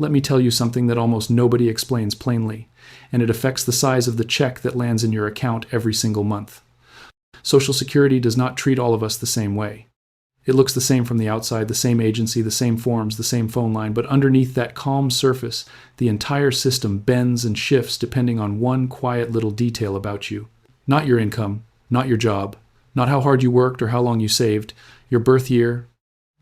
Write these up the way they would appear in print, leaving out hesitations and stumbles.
let me tell you something that almost nobody explains plainly, and it affects the size of the check that lands in your account every single month. Social Security does not treat all of us the same way. It looks the same from the outside, the same agency, the same forms, the same phone line, but underneath that calm surface, the entire system bends and shifts depending on one quiet little detail about you. Not your income, not your job, not how hard you worked or how long you saved, your birth year.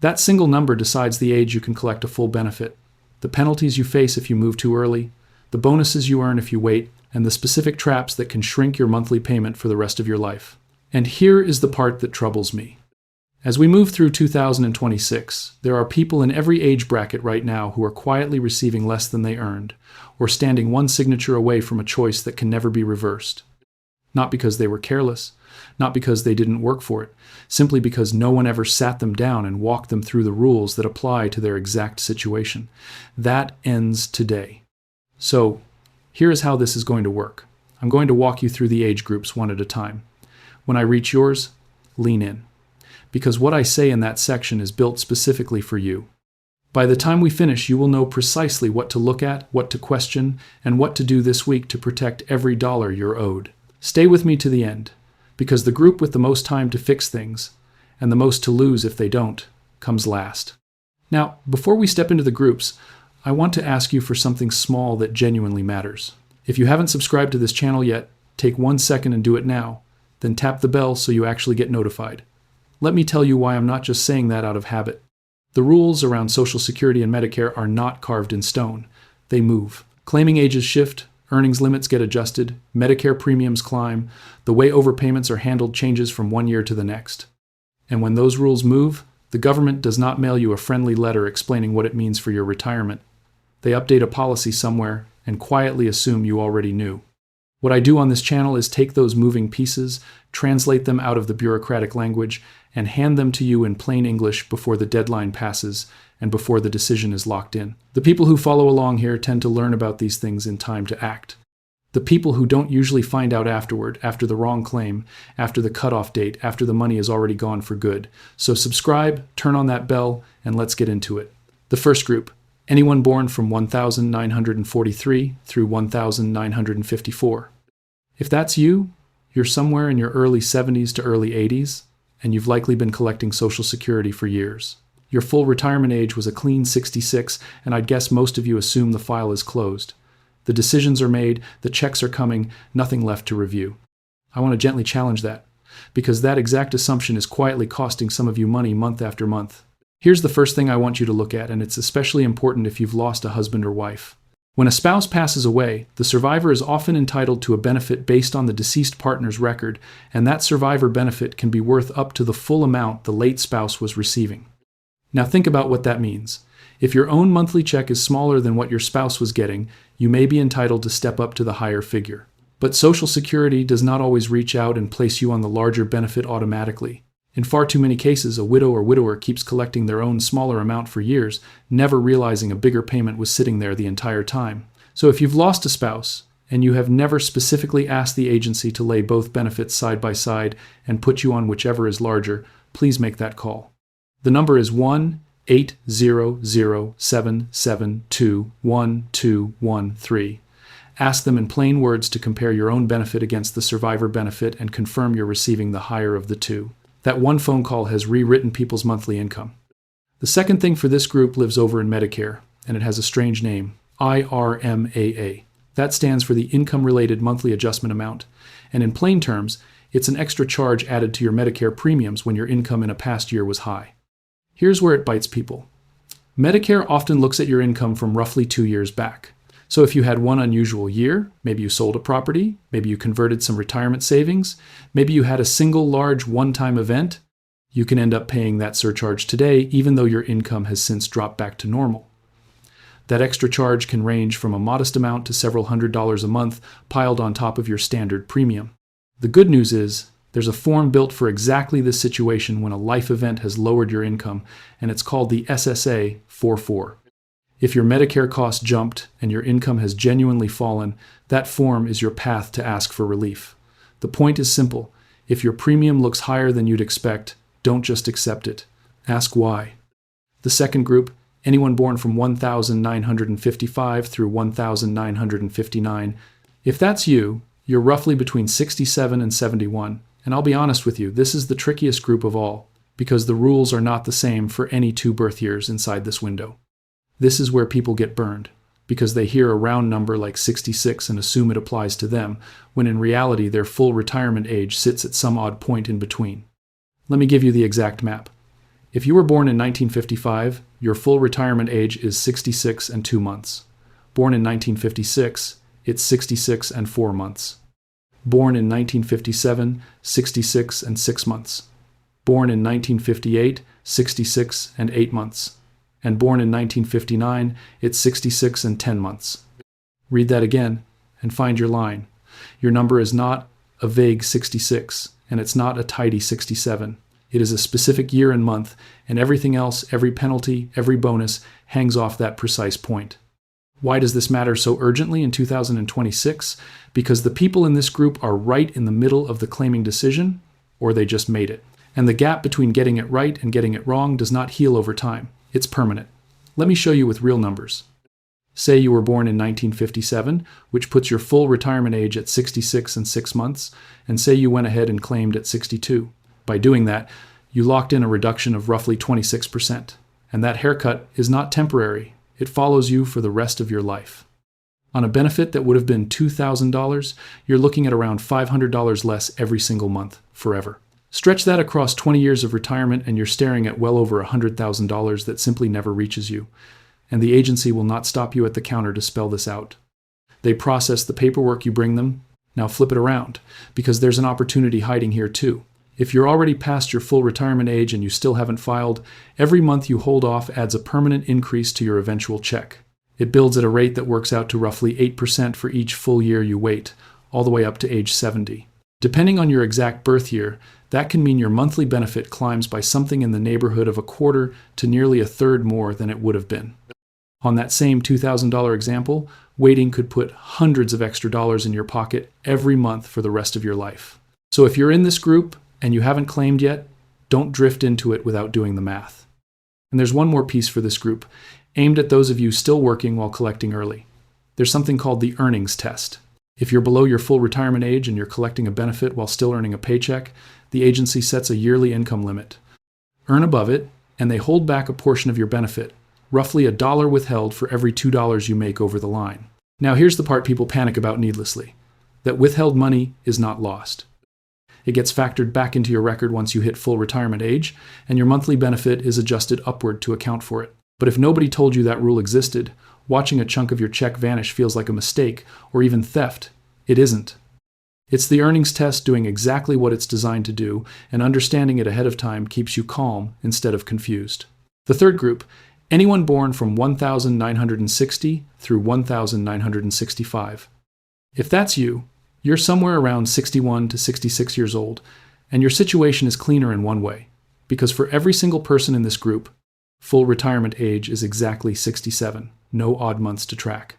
That single number decides the age you can collect a full benefit, the penalties you face if you move too early, the bonuses you earn if you wait, and the specific traps that can shrink your monthly payment for the rest of your life. And here is the part that troubles me. As we move through 2026, there are people in every age bracket right now who are quietly receiving less than they earned, or standing one signature away from a choice that can never be reversed. Not because they were careless, not because they didn't work for it, simply because no one ever sat them down and walked them through the rules that apply to their exact situation. That ends today. So, here is how this is going to work. I'm going to walk you through the age groups one at a time. When I reach yours, lean in, because what I say in that section is built specifically for you. By the time we finish, you will know precisely what to look at, what to question, and what to do this week to protect every dollar you're owed. Stay with me to the end, because the group with the most time to fix things, and the most to lose if they don't, comes last. Now, before we step into the groups, I want to ask you for something small that genuinely matters. If you haven't subscribed to this channel yet, take 1 second and do it now, then tap the bell so you actually get notified. Let me tell you why I'm not just saying that out of habit. The rules around Social Security and Medicare are not carved in stone. They move. Claiming ages shift, earnings limits get adjusted, Medicare premiums climb, the way overpayments are handled changes from one year to the next. And when those rules move, the government does not mail you a friendly letter explaining what it means for your retirement. They update a policy somewhere and quietly assume you already knew. What I do on this channel is take those moving pieces, translate them out of the bureaucratic language, and hand them to you in plain English before the deadline passes and before the decision is locked in. The people who follow along here tend to learn about these things in time to act. The people who don't usually find out afterward, after the wrong claim, after the cutoff date, after the money is already gone for good. So subscribe, turn on that bell, and let's get into it. The first group, anyone born from 1943 through 1954. If that's you, you're somewhere in your early 70s to early 80s, and you've likely been collecting Social Security for years. Your full retirement age was a clean 66, and I'd guess most of you assume the file is closed. The decisions are made, the checks are coming, nothing left to review. I want to gently challenge that, because that exact assumption is quietly costing some of you money month after month. Here's the first thing I want you to look at, and it's especially important if you've lost a husband or wife. When a spouse passes away, the survivor is often entitled to a benefit based on the deceased partner's record, and that survivor benefit can be worth up to the full amount the late spouse was receiving. Now think about what that means. If your own monthly check is smaller than what your spouse was getting, you may be entitled to step up to the higher figure. But Social Security does not always reach out and place you on the larger benefit automatically. In far too many cases, a widow or widower keeps collecting their own smaller amount for years, never realizing a bigger payment was sitting there the entire time. So if you've lost a spouse, and you have never specifically asked the agency to lay both benefits side by side and put you on whichever is larger, please make that call. The number is 1-800-772-1213. Ask them in plain words to compare your own benefit against the survivor benefit and confirm you're receiving the higher of the two. That one phone call has rewritten people's monthly income. The second thing for this group lives over in Medicare, and it has a strange name, IRMAA. That stands for the Income-Related Monthly Adjustment Amount, and in plain terms, it's an extra charge added to your Medicare premiums when your income in a past year was high. Here's where it bites people. Medicare often looks at your income from roughly 2 years back. So if you had one unusual year, maybe you sold a property, maybe you converted some retirement savings, maybe you had a single large one-time event, you can end up paying that surcharge today even though your income has since dropped back to normal. That extra charge can range from a modest amount to several $100s a month piled on top of your standard premium. The good news is there's a form built for exactly this situation when a life event has lowered your income, and it's called the SSA-44. If your Medicare costs jumped and your income has genuinely fallen, that form is your path to ask for relief. The point is simple. If your premium looks higher than you'd expect, don't just accept it. Ask why. The second group, anyone born from 1955 through 1959. If that's you, you're roughly between 67 and 71. And I'll be honest with you, this is the trickiest group of all, because the rules are not the same for any two birth years inside this window. This is where people get burned, because they hear a round number like 66 and assume it applies to them, when in reality their full retirement age sits at some odd point in between. Let me give you the exact map. If you were born in 1955, your full retirement age is 66 and 2 months. Born in 1956, it's 66 and 4 months. Born in 1957, 66 and 6 months. Born in 1958, 66 and 8 months. And born in 1959, it's 66 and 10 months. Read that again and find your line. Your number is not a vague 66, and it's not a tidy 67. It is a specific year and month, and everything else, every penalty, every bonus, hangs off that precise point. Why does this matter so urgently in 2026? Because the people in this group are right in the middle of the claiming decision, or they just made it. And the gap between getting it right and getting it wrong does not heal over time. It's permanent. Let me show you with real numbers. Say you were born in 1957, which puts your full retirement age at 66 and 6 months, and say you went ahead and claimed at 62. By doing that, you locked in a reduction of roughly 26%. And that haircut is not temporary. It follows you for the rest of your life. On a benefit that would have been $2,000, you're looking at around $500 less every single month, forever. Stretch that across 20 years of retirement and you're staring at well over $100,000 that simply never reaches you. And the agency will not stop you at the counter to spell this out. They process the paperwork you bring them. Now flip it around, because there's an opportunity hiding here too. If you're already past your full retirement age and you still haven't filed, every month you hold off adds a permanent increase to your eventual check. It builds at a rate that works out to roughly 8% for each full year you wait, all the way up to age 70. Depending on your exact birth year, that can mean your monthly benefit climbs by something in the neighborhood of a quarter to nearly a third more than it would have been. On that same $2,000 example, waiting could put hundreds of extra dollars in your pocket every month for the rest of your life. So if you're in this group and you haven't claimed yet, don't drift into it without doing the math. And there's one more piece for this group, aimed at those of you still working while collecting early. There's something called the earnings test. If you're below your full retirement age and you're collecting a benefit while still earning a paycheck, the agency sets a yearly income limit. Earn above it, and they hold back a portion of your benefit, roughly $1 withheld for every $2 you make over the line. Now here's the part people panic about needlessly, that withheld money is not lost. It gets factored back into your record once you hit full retirement age, and your monthly benefit is adjusted upward to account for it. But if nobody told you that rule existed, watching a chunk of your check vanish feels like a mistake, or even theft. It isn't. It's the earnings test doing exactly what it's designed to do, and understanding it ahead of time keeps you calm instead of confused. The third group, anyone born from 1960 through 1965. If that's you, you're somewhere around 61 to 66 years old, and your situation is cleaner in one way, because for every single person in this group, full retirement age is exactly 67, no odd months to track.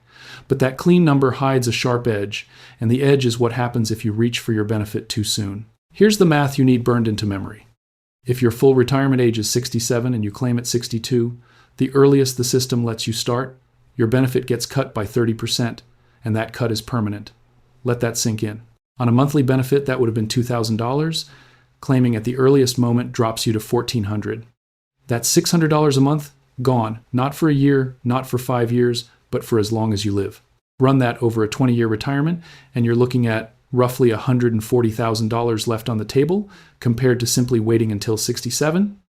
But that clean number hides a sharp edge, and the edge is what happens if you reach for your benefit too soon. Here's the math you need burned into memory. If your full retirement age is 67 and you claim at 62, the earliest the system lets you start, your benefit gets cut by 30%, and that cut is permanent. Let that sink in. On a monthly benefit, that would have been $2,000. Claiming at the earliest moment drops you to $1,400. That's $600 a month, gone. Not for a year, not for 5 years, but for as long as you live. Run that over a 20-year retirement, and you're looking at roughly $140,000 left on the table, compared to simply waiting until 67.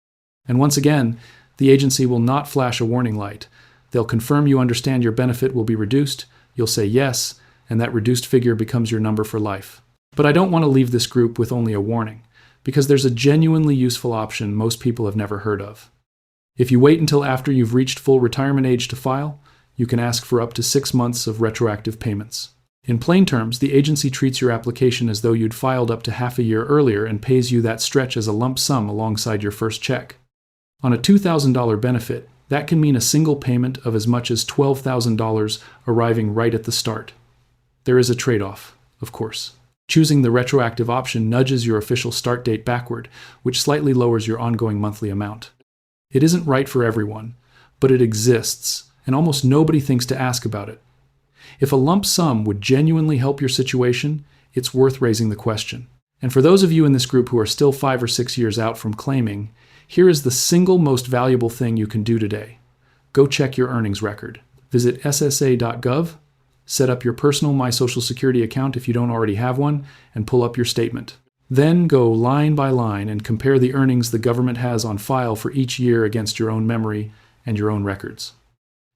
And once again, the agency will not flash a warning light. They'll confirm you understand your benefit will be reduced, you'll say yes, and that reduced figure becomes your number for life. But I don't want to leave this group with only a warning, because there's a genuinely useful option most people have never heard of. If you wait until after you've reached full retirement age to file, you can ask for up to 6 months of retroactive payments. In plain terms, the agency treats your application as though you'd filed up to half a year earlier and pays you that stretch as a lump sum alongside your first check. On a $2,000 benefit, that can mean a single payment of as much as $12,000 arriving right at the start. There is a trade-off, of course. Choosing the retroactive option nudges your official start date backward, which slightly lowers your ongoing monthly amount. It isn't right for everyone, but it exists, and almost nobody thinks to ask about it. If a lump sum would genuinely help your situation, it's worth raising the question. And for those of you in this group who are still 5 or 6 years out from claiming, here is the single most valuable thing you can do today. Go check your earnings record. Visit ssa.gov, set up your personal My Social Security account if you don't already have one, and pull up your statement. Then go line by line and compare the earnings the government has on file for each year against your own memory and your own records.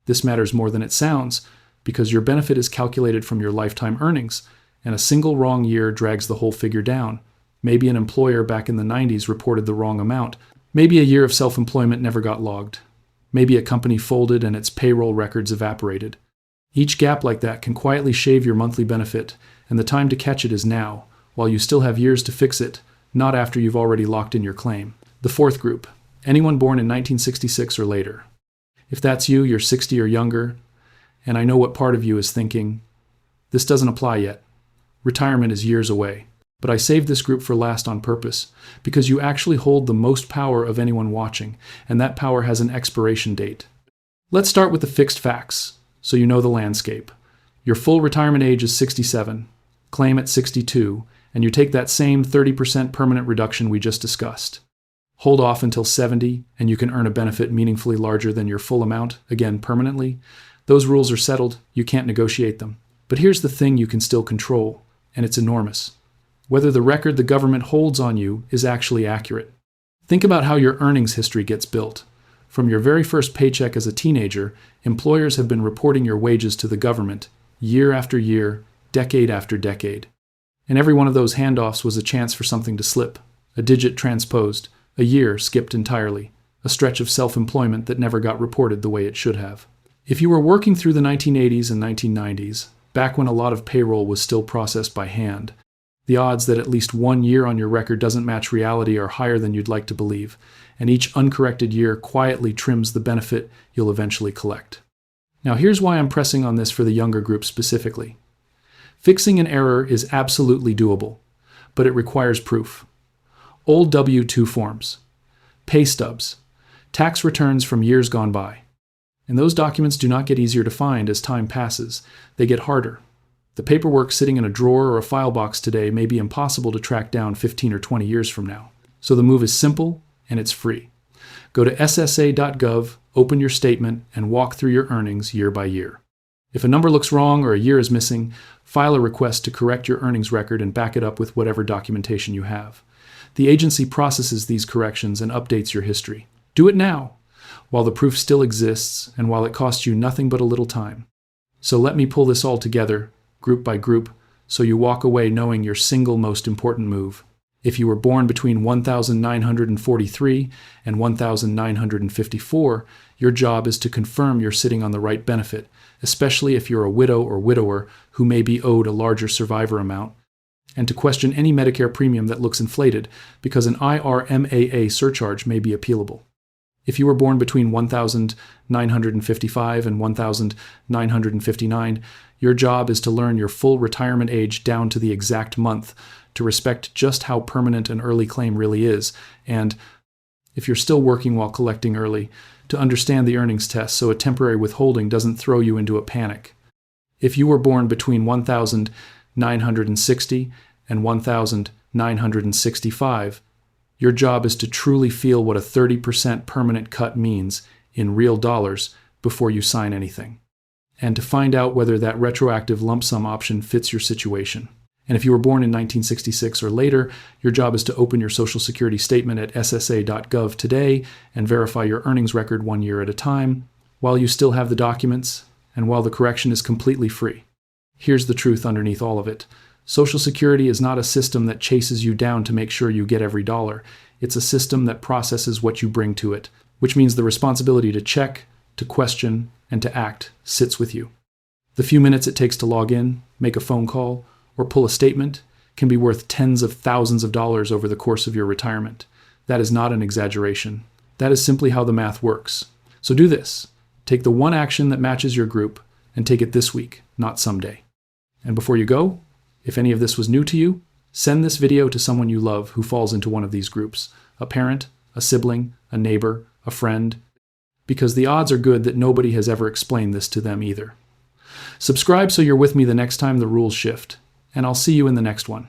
This matters more than it sounds, because your benefit is calculated from your lifetime earnings, and a single wrong year drags the whole figure down. Maybe an employer back in the 90s reported the wrong amount. Maybe a year of self-employment never got logged. Maybe a company folded and its payroll records evaporated. Each gap like that can quietly shave your monthly benefit, and the time to catch it is now, while you still have years to fix it, not after you've already locked in your claim. The fourth group, anyone born in 1966 or later. If that's you, you're 60 or younger, and I know what part of you is thinking, this doesn't apply yet. Retirement is years away. But I saved this group for last on purpose, because you actually hold the most power of anyone watching, and that power has an expiration date. Let's start with the fixed facts, so you know the landscape. Your full retirement age is 67, claim at 62, and you take that same 30% permanent reduction we just discussed. Hold off until 70, and you can earn a benefit meaningfully larger than your full amount, again permanently. Those rules are settled, you can't negotiate them. But here's the thing you can still control, and it's enormous. Whether the record the government holds on you is actually accurate. Think about how your earnings history gets built. From your very first paycheck as a teenager, employers have been reporting your wages to the government, year after year, decade after decade. And every one of those handoffs was a chance for something to slip, a digit transposed, a year skipped entirely, a stretch of self-employment that never got reported the way it should have. If you were working through the 1980s and 1990s, back when a lot of payroll was still processed by hand, the odds that at least 1 year on your record doesn't match reality are higher than you'd like to believe, and each uncorrected year quietly trims the benefit you'll eventually collect. Now here's why I'm pressing on this for the younger group specifically. Fixing an error is absolutely doable, but it requires proof. Old W-2 forms, pay stubs, tax returns from years gone by. And those documents do not get easier to find as time passes, they get harder. The paperwork sitting in a drawer or a file box today may be impossible to track down 15 or 20 years from now. So the move is simple and it's free. Go to ssa.gov, open your statement, and walk through your earnings year by year. If a number looks wrong or a year is missing, file a request to correct your earnings record and back it up with whatever documentation you have. The agency processes these corrections and updates your history. Do it now, while the proof still exists and while it costs you nothing but a little time. So let me pull this all together, group by group, so you walk away knowing your single most important move. If you were born between 1943 and 1954, your job is to confirm you're sitting on the right benefit, especially if you're a widow or widower who may be owed a larger survivor amount, and to question any Medicare premium that looks inflated, because an IRMAA surcharge may be appealable. If you were born between 1955 and 1959, your job is to learn your full retirement age down to the exact month, to respect just how permanent an early claim really is, and, if you're still working while collecting early, to understand the earnings test so a temporary withholding doesn't throw you into a panic. If you were born between 1960 and 1965, your job is to truly feel what a 30% permanent cut means in real dollars before you sign anything, and to find out whether that retroactive lump sum option fits your situation. And if you were born in 1966 or later, your job is to open your Social Security statement at ssa.gov today and verify your earnings record 1 year at a time, while you still have the documents and while the correction is completely free. Here's the truth underneath all of it. Social Security is not a system that chases you down to make sure you get every dollar. It's a system that processes what you bring to it, which means the responsibility to check, to question, and to act sits with you. The few minutes it takes to log in, make a phone call, or pull a statement can be worth tens of thousands of dollars over the course of your retirement. That is not an exaggeration. That is simply how the math works. So do this. Take the one action that matches your group and take it this week, not someday. And before you go, if any of this was new to you, send this video to someone you love who falls into one of these groups. A parent, a sibling, a neighbor, a friend. because the odds are good that nobody has ever explained this to them either. Subscribe so you're with me the next time the rules shift, and I'll see you in the next one.